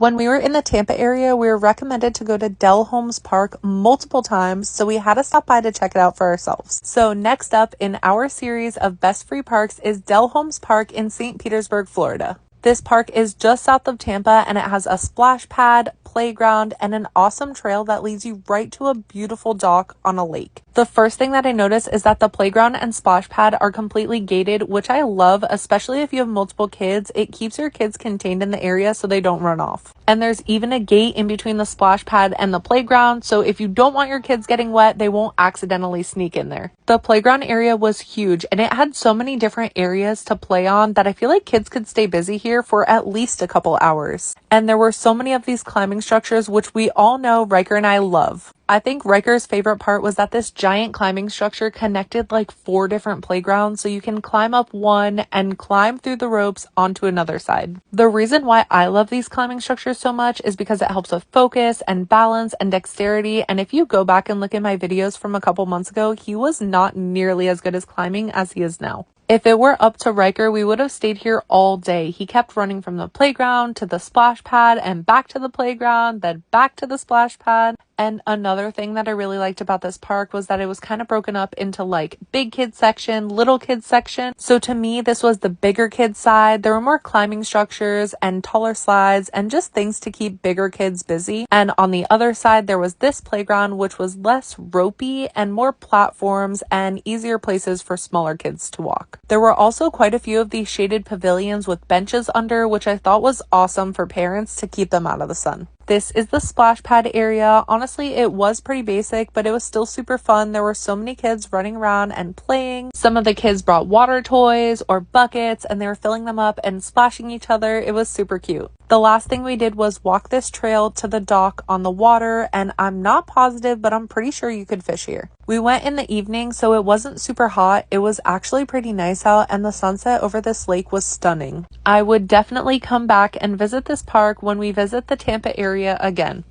When we were in the Tampa area, we were recommended to go to Dell Holmes Park multiple times, so we had to stop by to check it out for ourselves. So next up in our series of best free parks is Dell Holmes Park in St. Petersburg, Florida. This park is just south of Tampa and it has a splash pad, playground, and an awesome trail that leads you right to a beautiful dock on a lake. The first thing that I noticed is that the playground and splash pad are completely gated, which I love, especially if you have multiple kids. It keeps your kids contained in the area so they don't run off. And there's even a gate in between the splash pad and the playground, so if you don't want your kids getting wet, they won't accidentally sneak in there. The playground area was huge and it had so many different areas to play on that I feel like kids could stay busy here for at least a couple hours. And there were so many of these climbing structures, which we all know Riker and I love. I think Riker's favorite part was that this giant climbing structure connected like 4 different playgrounds, so you can climb up one and climb through the ropes onto another side. The reason why I love these climbing structures so much is because it helps with focus and balance and dexterity, and if you go back and look at my videos from a couple months ago, he was not nearly as good as climbing as he is now. If it were up to Riker, we would have stayed here all day. He kept running from the playground to the splash pad and back to the playground, then back to the splash pad. And another thing that I really liked about this park was that it was kind of broken up into like big kids section, little kids section. So to me, this was the bigger kids side. There were more climbing structures and taller slides and just things to keep bigger kids busy. And on the other side, there was this playground, which was less ropey and more platforms and easier places for smaller kids to walk. There were also quite a few of these shaded pavilions with benches under, which I thought was awesome for parents to keep them out of the sun. This is the splash pad area. Honestly, it was pretty basic, but it was still super fun. There were so many kids running around and playing. Some of the kids brought water toys or buckets and they were filling them up and splashing each other. It was super cute. The last thing we did was walk this trail to the dock on the water, and I'm not positive, but I'm pretty sure you could fish here. We went in the evening, so it wasn't super hot. It was actually pretty nice out, and the sunset over this lake was stunning. I would definitely come back and visit this park when we visit the Tampa area again.